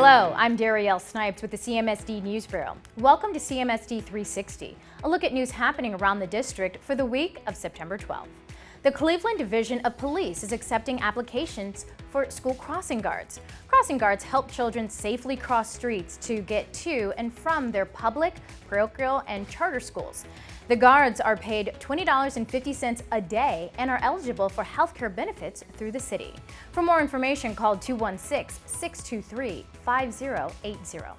Hello, I'm Darielle Snipes with the CMSD News Bureau. Welcome to CMSD 360, a look at news happening around the district for the week of September 12th. The Cleveland Division of Police is accepting applications for school crossing guards. Crossing guards help children safely cross streets to get to and from their public, parochial, and charter schools. The guards are paid $20.50 a day and are eligible for health care benefits through the city. For more information, call 216-623-5080.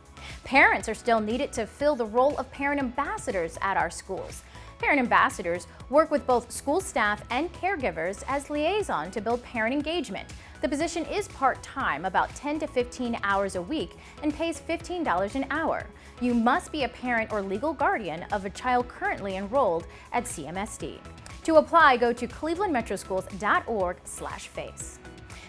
Parents are still needed to fill the role of parent ambassadors at our schools. Parent ambassadors work with both school staff and caregivers as liaison to build parent engagement. The position is part-time, about 10 to 15 hours a week, and pays $15 an hour. You must be a parent or legal guardian of a child currently enrolled at CMSD. To apply, go to clevelandmetroschools.org/face.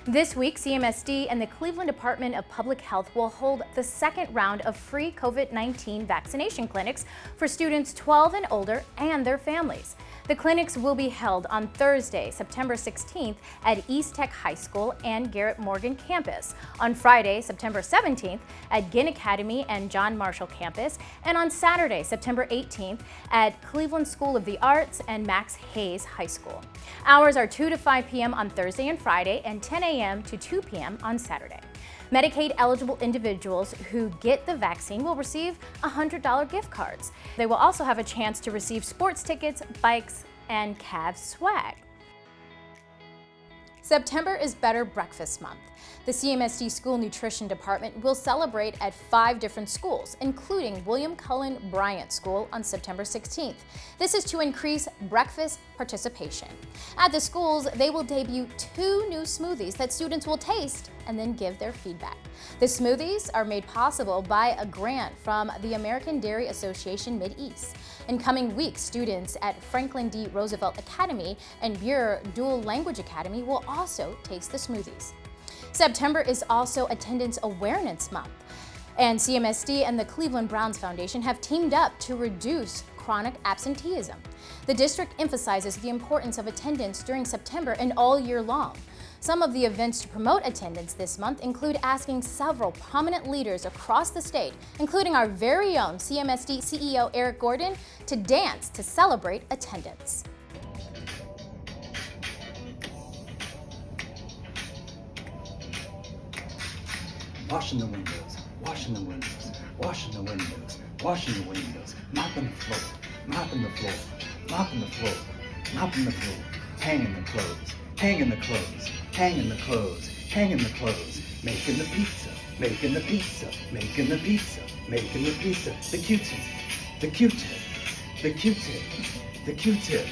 This week, CMSD and the Cleveland Department of Public Health will hold the second round of free COVID-19 vaccination clinics for students 12 and older and their families. The clinics will be held on Thursday, September 16th at East Tech High School and Garrett Morgan campus, on Friday, September 17th at Ginn Academy and John Marshall campus, and on Saturday, September 18th at Cleveland School of the Arts and Max Hayes High School. Hours are 2 to 5 p.m. on Thursday and Friday and 10 a.m. to 2 p.m. on Saturday. Medicaid-eligible individuals who get the vaccine will receive $100 gift cards. They will also have a chance to receive sports tickets, bikes, and Cavs swag. September is Better Breakfast Month. The CMSD School Nutrition Department will celebrate at 5 different schools, including William Cullen Bryant School on September 16th. This is to increase breakfast participation. At the schools, they will debut 2 new smoothies that students will taste and then give their feedback. The smoothies are made possible by a grant from the American Dairy Association Mid-East. In coming weeks, students at Franklin D. Roosevelt Academy and Buer Dual Language Academy will also taste the smoothies. September is also Attendance Awareness Month, and CMSD and the Cleveland Browns Foundation have teamed up to reduce chronic absenteeism. The district emphasizes the importance of attendance during September and all year long. Some of the events to promote attendance this month include asking several prominent leaders across the state, including our very own CMSD CEO Eric Gordon, to dance to celebrate attendance. Washing the windows, washing the windows, washing the windows, washing the windows, mopping the floor, mopping the floor, mopping the floor, mopping the floor, hanging the clothes, hanging the clothes, hanging the clothes, hanging the clothes, making the pizza, making the pizza, making the pizza, making the pizza, the Q-tip, the Q-tip, the Q-tip, the Q-tip.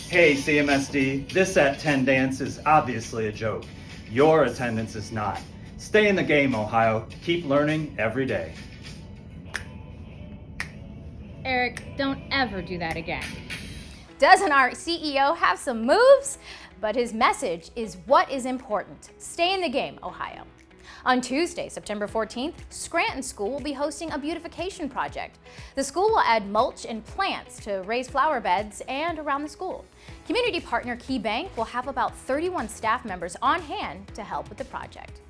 Hey CMSD, this at 10 dance is obviously a joke. Your attendance is not. Stay in the game, Ohio. Keep learning every day. Eric, don't ever do that again. Doesn't our CEO have some moves? But his message is what is important. Stay in the game, Ohio. On Tuesday, September 14th, Scranton School will be hosting a beautification project. The school will add mulch and plants to raise flower beds and around the school. Community partner Key Bank will have about 31 staff members on hand to help with the project.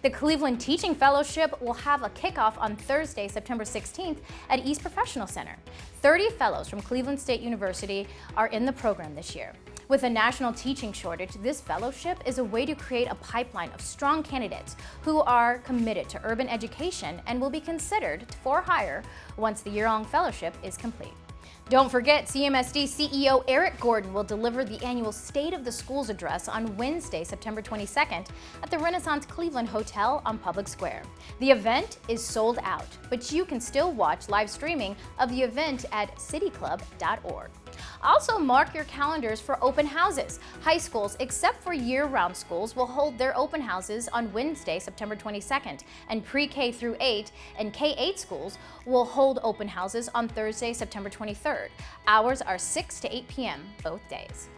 The Cleveland Teaching Fellowship will have a kickoff on Thursday, September 16th at East Professional Center. 30 fellows from Cleveland State University are in the program this year. With a national teaching shortage, this fellowship is a way to create a pipeline of strong candidates who are committed to urban education and will be considered for hire once the year-long fellowship is complete. Don't forget, CMSD CEO Eric Gordon will deliver the annual State of the Schools address on Wednesday, September 22nd at the Renaissance Cleveland Hotel on Public Square. The event is sold out, but you can still watch live streaming of the event at cityclub.org. Also, mark your calendars for open houses. High schools, except for year-round schools, will hold their open houses on Wednesday, September 22nd, and pre-K through 8 and K-8 schools will hold open houses on Thursday, September 23rd. Hours are 6 to 8 p.m. both days.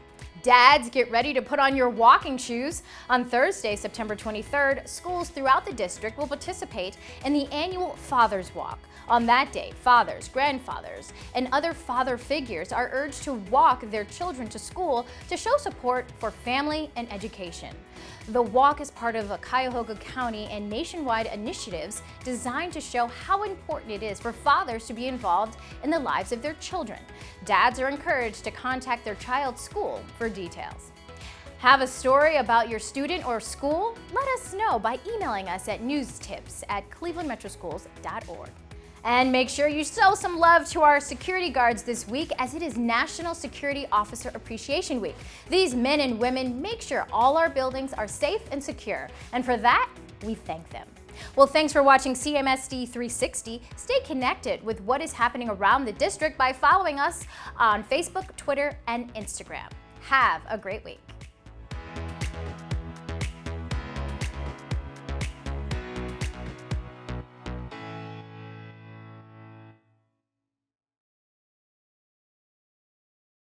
Dads, get ready to put on your walking shoes. On Thursday, September 23rd, schools throughout the district will participate in the annual Father's Walk. On that day, fathers, grandfathers, and other father figures are urged to walk their children to school to show support for family and education. The walk is part of a Cuyahoga County and nationwide initiatives designed to show how important it is for fathers to be involved in the lives of their children. Dads are encouraged to contact their child's school for details. Have a story about your student or school? Let us know by emailing us at newstips@clevelandmetroschools.org. And make sure you show some love to our security guards this week, as it is National Security Officer Appreciation Week. These men and women make sure all our buildings are safe and secure, and for that, we thank them. Well, thanks for watching CMSD 360. Stay connected with what is happening around the district by following us on Facebook, Twitter, and Instagram. Have a great week.